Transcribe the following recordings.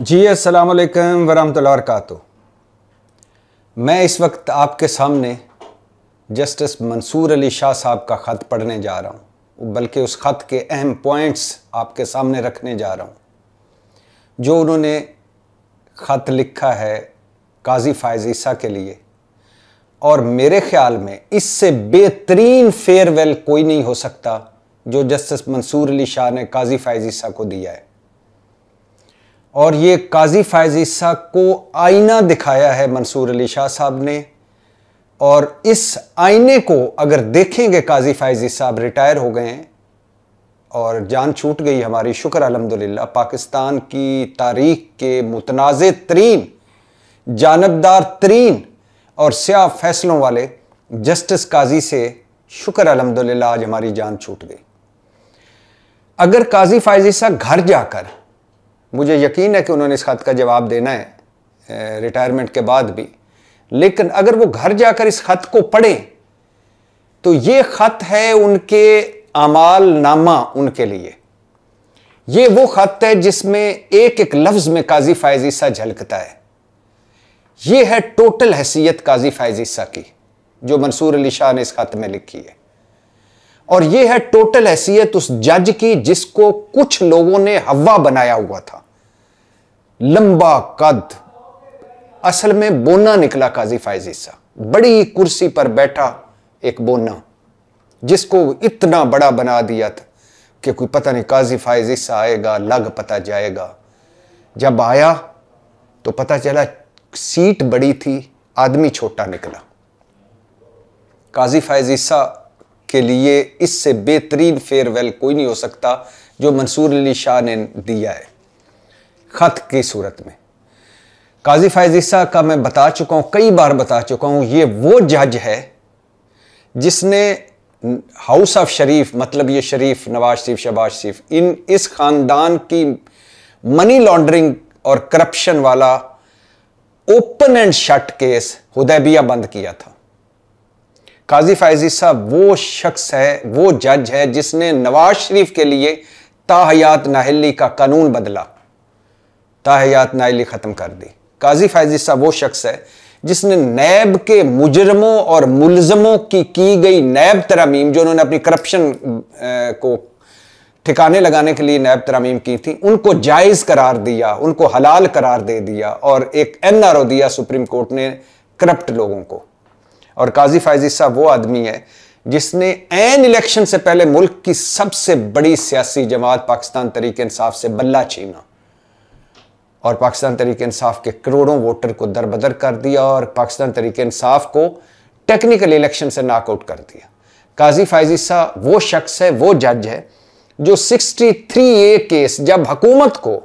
जी अस्सलाम वालेकुम वरहमतुल्लाहि वबरकातुहू। मैं इस वक्त आपके सामने जस्टिस मंसूर अली शाह साहब का ख़त पढ़ने जा रहा हूँ, बल्कि उस ख़त के अहम पॉइंट्स आपके सामने रखने जा रहा हूँ जो उन्होंने ख़त लिखा है काजी फ़ायज़ ईसा के लिए। और मेरे ख़्याल में इससे बेहतरीन फेयरवेल कोई नहीं हो सकता जो जस्टिस मंसूर अली शाह ने काजी फ़ायज़ ईसा को दिया है। और ये काजी फ़ायज़ ईसा को आईना दिखाया है मंसूर अली शाह साहब ने, और इस आईने को अगर देखेंगे, काजी फ़ायज़ ईसा साहब रिटायर हो गए हैं और जान छूट गई हमारी, शुक्र अल्हम्दुलिल्लाह। पाकिस्तान की तारीख के मुतनाज़े तरीन, जानबदार तरीन और स्याह फैसलों वाले जस्टिस काजी से शुक्र अल्हम्दुलिल्लाह आज हमारी जान छूट गई। अगर काजी फ़ायज़ ईसा घर जाकर, मुझे यकीन है कि उन्होंने इस खत का जवाब देना है रिटायरमेंट के बाद भी, लेकिन अगर वो घर जाकर इस खत को पढ़ें तो ये खत है उनके आमाल नामा उनके लिए। ये वो खत है जिसमें एक एक लफ्ज में काजी फ़ायज़ ईसा झलकता है। ये है टोटल हैसियत काजी फ़ायज़ ईसा की जो मंसूर अली शाह ने इस खत में लिखी है, और यह है टोटल हैसियत उस जज की जिसको कुछ लोगों ने हवा बनाया हुआ था। लंबा कद, असल में बोना निकला काजी फ़ायज़ ईसा, बड़ी कुर्सी पर बैठा एक बोना जिसको इतना बड़ा बना दिया था कि कोई पता नहीं काजी फ़ायज़ ईसा आएगा लग पता जाएगा। जब आया तो पता चला सीट बड़ी थी, आदमी छोटा निकला। काजी फ़ायज़ ईसा के लिए इससे बेहतरीन फेयरवेल कोई नहीं हो सकता जो मंसूर अली शाह ने दिया है खत की सूरत में। काजी फ़ायज़ ईसा का मैं बता चुका हूं, कई बार बता चुका हूं, ये वो जज है जिसने हाउस ऑफ शरीफ, मतलब ये शरीफ, नवाज शरीफ, शहबाज शरीफ, इस खानदान की मनी लॉन्ड्रिंग और करप्शन वाला open and shut case Hudaibiya बंद किया था। काजी फ़ायज़ ईसा वो शख्स है, वो जज है जिसने नवाज शरीफ के लिए ताहयात नाअहली का कानून बदला, ताहयात नाअहली खत्म कर दी। काजी फ़ायज़ ईसा वो शख्स है जिसने नैब के मुजरमों और मुलजमों की गई नैब तरमीम, जो उन्होंने अपनी करप्शन को ठिकाने लगाने के लिए नैब तरमीम की थी, उनको जायज़ करार दिया, उनको हलाल करार दे दिया, और एक NRO दिया सुप्रीम कोर्ट ने करप्ट लोगों को। और काजी फ़ायज़ ईसा वो आदमी है जिसने ऐन इलेक्शन से पहले मुल्क की सबसे बड़ी सियासी जमात पाकिस्तान तहरीक इंसाफ से बल्ला छीना और पाकिस्तान तहरीक इंसाफ के करोड़ों वोटर को दरबदर कर दिया और पाकिस्तान तहरीक इंसाफ को टेक्निकल इलेक्शन से नॉकआउट कर दिया। काजी फ़ायज़ ईसा वो शख्स है, वो जज है जो 63A केस, जब हुकूमत को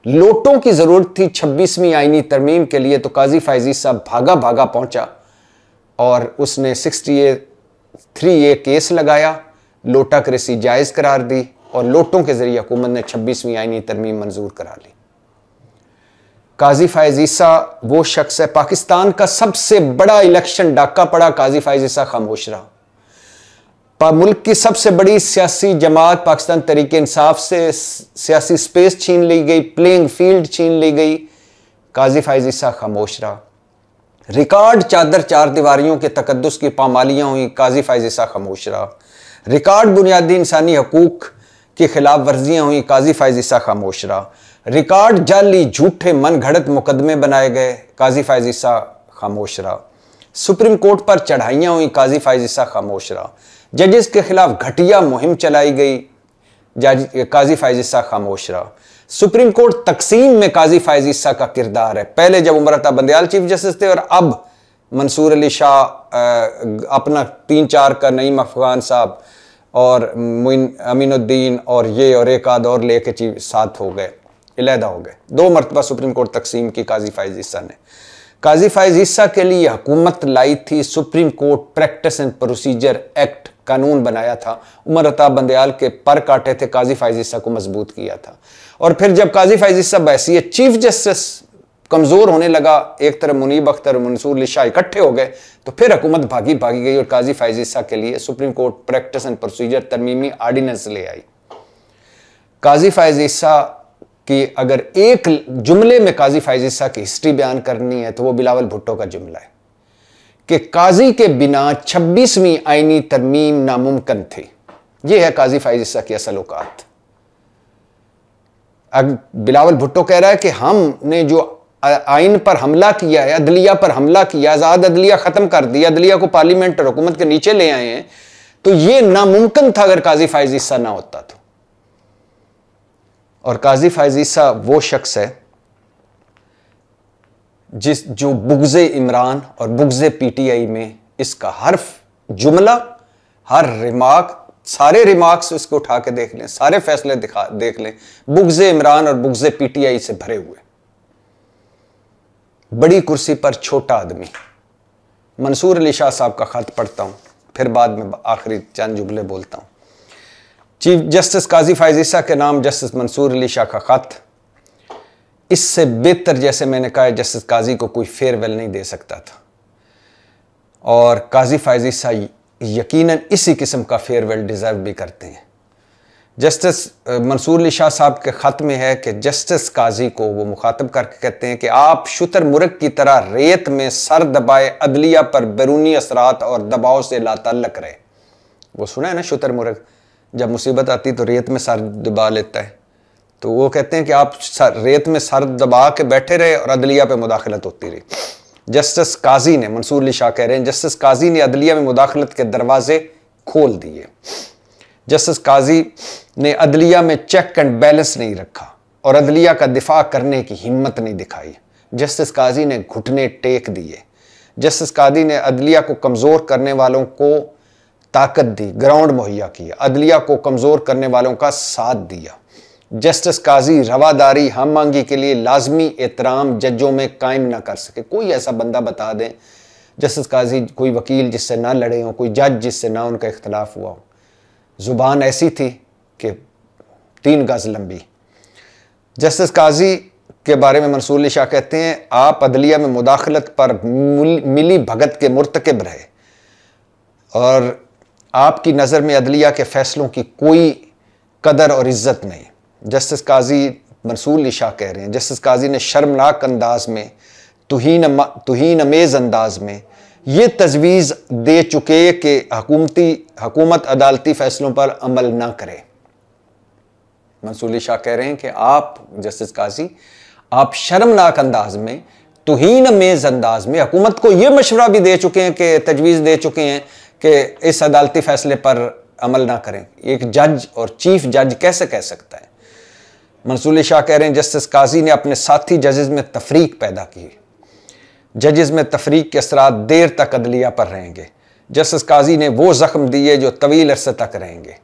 लोटों की ज़रूरत थी 26वीं आईनी तरमीम के लिए, तो काजी फ़ायज़ ईसा भागा भागा पहुंचा और उसने 63A केस लगाया, लोटा क्रेसी जायज़ करार दी और लोटों के ज़रिए हुकूमत ने 26वीं आईनी तरमीम मंजूर करा ली। काजी फ़ायज़ ईसा वो शख्स है, पाकिस्तान का सबसे बड़ा इलेक्शन डाका पड़ा, काजी फ़ायज़ ईसा खामोश रहा। मुल्क की सबसे बड़ी सियासी जमात पाकिस्तान तहरीक इंसाफ से सियासी स्पेस छीन ली गई, प्लेइंग फील्ड छीन ली गई, काजी फ़ायज़ ईसा खामोश रहा। रिकॉर्ड चादर चार दीवारियों के तकद्दुस की पामालियां हुई, काजी फ़ायज़ ईसा खामोश रहा। रिकॉर्ड बुनियादी इंसानी हकूक की खिलाफ वर्जियां हुई, काजी फ़ायज़ ईसा खामोश रहा। रिकॉर्ड जाली झूठे मन घड़त मुकदमे बनाए गए, काजी फ़ायज़ ईसा खामोश रहा। सुप्रीम कोर्ट पर चढ़ाइयां हुई, काजी फ़ायज़ ईसा खामोश रहा। जजेस के खिलाफ घटिया मुहिम चलाई गई, काजी फ़ायज़ ईसा खामोश रहा। सुप्रीम कोर्ट तकसीम में काजी फ़ायज़ ईसा का किरदार है, पहले जब उमर अता बंदयाल चीफ जस्टिस थे और अब मंसूर अली शाह अपना 3-4 का नईम अफ़गान साहब और अमीनुद्दीन और ये और एक आध और लेके चीफ साथ हो गए, इलेहदा हो गए। 2 मरतबा सुप्रीम कोर्ट तकसीम की काजी फ़ायज़ ईसा ने। काजी फ़ायज़ ईसा के लिए हुकूमत लाई थी supreme court practice and procedure act, कानून बनाया था। उमर अता बंदयाल के पर काटे थे, काजी फ़ायज़ ईसा को मजबूत किया था। और फिर जब काजी फ़ायज़ ईसा बहैसियत चीफ जस्टिस कमज़ोर होने लगा, एक तरफ मुनीब अख्तर और मंसूर अली शाह इकट्ठे हो गए, तो फिर हुकूमत भागी गई और काजी फ़ायज़ ईसा के लिए supreme court practice and procedure तरमीमी आर्डिनेंस ले आई। काजी फ़ायज़ ईसा कि अगर एक जुमले में काजी फैज ईसा की हिस्ट्री बयान करनी है तो वो बिलावल भुट्टो का जुमला है कि काजी के बिना 26वीं आईनी तरमीम नामुमकिन थी। यह है काजी फैज ईसा की असल औकात। अब बिलावल भुट्टो कह रहा है कि हमने जो आइन पर हमला किया है, अदलिया पर हमला किया, आजाद अदलिया खत्म कर दिया, अदलिया को पार्लियामेंट और हुकूमत के नीचे ले आए हैं, तो यह नामुमकिन था अगर काजी फैज ईसा ना होता तो। और काजी फैज ईसा वो शख्स है जो बुग़्ज़े इमरान और बुग़्ज़े पीटीआई में इसका हर जुमला, हर रिमार्क, सारे रिमार्क्स उसको उठा के देख लें, सारे फैसले देख लें, बुग़्ज़े इमरान और बुग़्ज़े पीटीआई से भरे हुए। बड़ी कुर्सी पर छोटा आदमी। मंसूर अली शाह साहब का खत पढ़ता हूं, फिर बाद में आखिरी चंद जुमले बोलता हूं। चीफ जस्टिस काजी फैज ईसा के नाम जस्टिस मंसूर अली शाह का खत। इससे बेहतर, जैसे मैंने कहा, जस्टिस काजी को कोई फेयरवेल नहीं दे सकता था, और काजी फैज ईसा यकीनन इसी किस्म का फेयरवेल डिज़र्व भी करते हैं। जस्टिस मंसूर अली शाह साहब के ख़त में है कि जस्टिस काजी को वो मुखातब करके कहते हैं कि आप शुतर मुर्ग की तरह रेत में सर दबाए अदलिया पर बैरूनी असरात और दबाव से लाताल्लक रहे। वो सुना है ना, शुतर मुर्ग जब मुसीबत आती तो रेत में सर दबा लेता है, तो वो कहते हैं कि आप रेत में सर दबा के बैठे रहे और अदलिया पे मुदाखलत होती रही। जस्टिस काजी ने, मंसूर अली शाह कह रहे हैं, जस्टिस काजी ने अदलिया में मुदाखलत के दरवाजे खोल दिए। जस्टिस काजी ने अदलिया में चेक एंड बैलेंस नहीं रखा और अदलिया का दिफा करने की हिम्मत नहीं दिखाई। जस्टिस काजी ने घुटने टेक दिए। जस्टिस काजी ने अदलिया को कमज़ोर करने वालों को ताकत दी, ग्राउंड मुहैया किया, अदलिया को कमज़ोर करने वालों का साथ दिया। जस्टिस काजी रवादारी हम मांगी के लिए लाजमी एहतराम जजों में कायम ना कर सके। कोई ऐसा बंदा बता दें जस्टिस काजी, कोई वकील जिससे ना लड़े हों, कोई जज जिससे ना उनका इख्तलाफ हुआ हो। ज़ुबान ऐसी थी कि 3 गज़ लंबी। जस्टिस काजी के बारे में मंसूर अली शाह कहते हैं, आप अदलिया में मुदाखलत पर मिली भगत के मुर्तकिब रहे और आपकी नज़र में अदलिया के फैसलों की कोई कदर और इज्जत नहीं। जस्टिस काजी मंसूर अली शाह कह रहे हैं, जस्टिस काजी ने शर्मनाक अंदाज में, तुहीन अमेज़ अंदाज में ये तजवीज़ दे चुके कि हुकूमत अदालती फैसलों पर अमल ना करे। मंसूर अली शाह कह रहे हैं कि आप जस्टिस काजी, आप शर्मनाक अंदाज में, तुहीन अमेज़ अंदाज में हुकूमत को यह मशवरा भी दे चुके हैं, कि तजवीज़ दे चुके हैं कि इस अदालती फैसले पर अमल ना करें। एक जज और चीफ जज कैसे कह सकता है? मंसूर अली शाह कह रहे हैं, जस्टिस काजी ने अपने साथी जजेस में तफरीक पैदा की। जजेस में तफरीक के असरात देर तक अदलिया पर रहेंगे। जस्टिस काजी ने वो जख्म दिए जो तवील अरसे तक रहेंगे।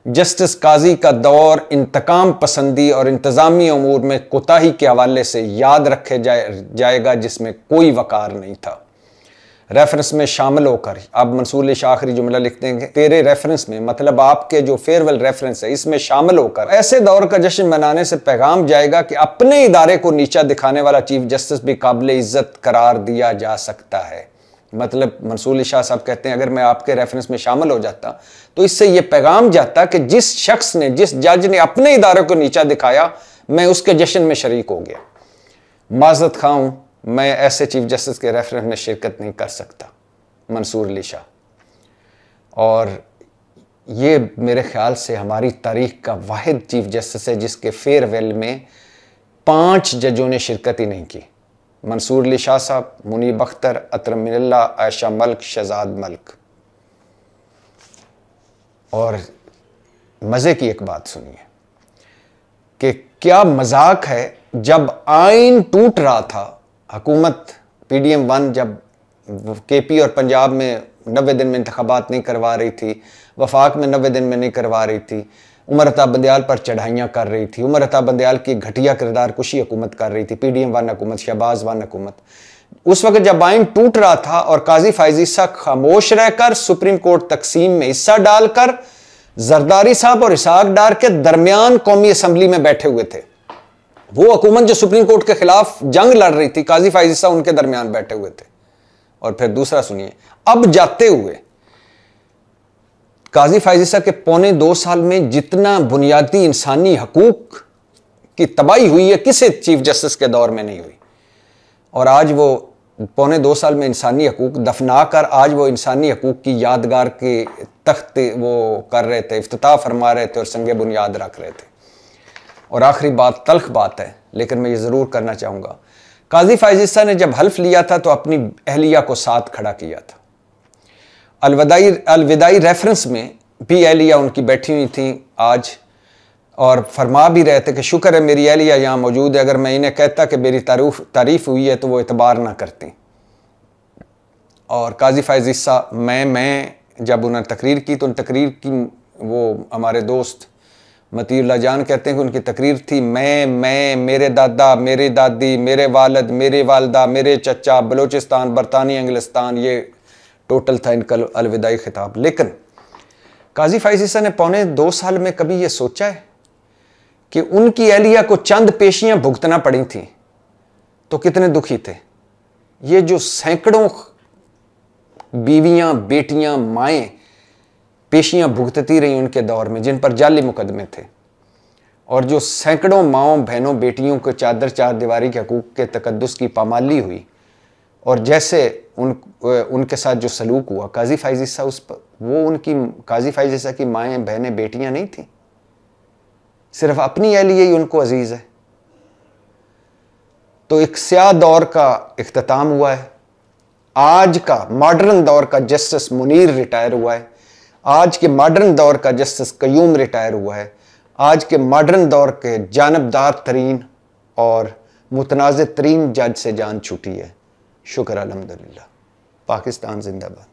जस्टिस काजी का दौर इंतकाम पसंदी और इंतज़ामी अमूर में कोताही के हवाले से याद रखे जाएगा जिसमें कोई वकार नहीं था। रेफरेंस में शामिल होकर, अब मंसूर अली शाह आखिरी जुमला लिखते हैं, तेरे रेफरेंस में, मतलब आपके जो फेयरवेल रेफरेंस है, इसमें शामिल होकर ऐसे दौर का जश्न मनाने से पैगाम जाएगा कि अपने इदारे को नीचा दिखाने वाला चीफ जस्टिस भी काबिल इज्जत करार दिया जा सकता है। मतलब मंसूर अली शाह साहब कहते हैं, अगर मैं आपके रेफरेंस में शामिल हो जाता तो इससे यह पैगाम जाता कि जिस शख्स ने, जिस जज ने अपने इदारे को नीचा दिखाया, मैं उसके जश्न में शरीक हो गया। माजरत खाऊं, मैं ऐसे चीफ जस्टिस के रेफरेंस में शिरकत नहीं कर सकता। मंसूर अली शाह। और ये मेरे ख्याल से हमारी तारीख का वाहिद चीफ जस्टिस है जिसके फेयरवेल में 5 जजों ने शिरकत ही नहीं की। मंसूर अली शाह साहब, मुनीब अख्तर, अतरम मिनल्ला, आयशा मलिक, शहजाद मलिक। और मज़े की एक बात सुनिए कि क्या मजाक है, जब आइन टूट रहा था, हुकूमत PDM 1 जब KP और पंजाब में 90 दिन में इंतखाबात नहीं करवा रही थी, वफाक में 90 दिन में नहीं करवा रही थी, उमर अता बंदियाल पर चढ़ाइयाँ कर रही थी, उमर अता बंदियाल की घटिया किरदार कुशी हुकूमत कर रही थी, PDM 1 हुकूमत, शहबाज 1 हुकूमत। उस वक्त जब आइन टूट रहा था और काजी फैज ईसा खामोश रहकर सुप्रीम कोर्ट तकसीम में हिस्सा डालकर जरदारी साहब और इसहाक डार के दरमियान कौमी असम्बली में बैठे हुए थे। वो हुकूमत जो सुप्रीम कोर्ट के खिलाफ जंग लड़ रही थी, काजी फैज ईसा उनके दरमियान बैठे हुए थे। और फिर दूसरा सुनिए, अब जाते हुए काजी फैज ईसा के 2.25 साल में जितना बुनियादी इंसानी हकूक की तबाही हुई है किसी चीफ जस्टिस के दौर में नहीं हुई। और आज वो 1.25 साल में इंसानी हकूक दफना कर आज वो इंसानी हकूक की यादगार के तख्त वो कर रहे थे, इफ्तिताह फरमा रहे थे और संगे बुनियाद रख रहे थे। और आखिरी बात, तल्ख बात है लेकिन मैं ये ज़रूर करना चाहूँगा, काजी फाइज़ ईसा ने जब हल्फ लिया था तो अपनी अहलिया को साथ खड़ा किया था। अलविदाई रेफरेंस में भी अहलिया उनकी बैठी हुई थी आज, और फरमा भी रहे थे कि शुक्र है मेरी अहलिया यहाँ मौजूद है, अगर मैं इन्हें कहता कि मेरी तारीफ़ हुई है तो वो एतबार ना करती। और काजी फाइज़ ईसा मैं जब उन्होंने तकरीर की तो उन तकरीर की वो हमारे दोस्त मतीउल्लाह जान कहते हैं कि उनकी तकरीर थी मैं, मेरे दादा, मेरी दादी, मेरे वालिद, मेरी वालदा, मेरे चचा, बलूचिस्तान, बरतानिया, इंग्लिस्तान, ये टोटल था इनका अलविदाई खिताब। लेकिन काजी फाइज़ ईसा ने 1.25 साल में कभी ये सोचा है कि उनकी अहलिया को चंद पेशियां भुगतना पड़ी थी तो कितने दुखी थे। ये जो सैकड़ों बीवियां, बेटियां, माएँ पेशियां भुगतती रही उनके दौर में जिन पर जाली मुकदमे थे, और जो सैकड़ों माओं, बहनों, बेटियों को चार दीवारी के हकूक़ के तकद्दुस की पामाली हुई, और जैसे उनके साथ जो सलूक हुआ, काजी फाइज़ ईसा उस पर वो उनकी काजी फाइज़ ईसा की माएँ, बहनें, बेटियां नहीं थी, सिर्फ अपनी अहलिया ही उनको अजीज़ है। तो एक स्याह दौर का इख्तिताम हुआ है। आज का मॉडर्न दौर का जस्टिस मुनीर रिटायर हुआ है। आज के मॉडर्न दौर का जस्टिस कयूम रिटायर हुआ है। आज के मॉडर्न दौर के जानबदार तरीन और मुतनाज़ तरीन जज से जान छूटी है। शुक्र अल्हम्दुलिल्लाह। पाकिस्तान जिंदाबाद।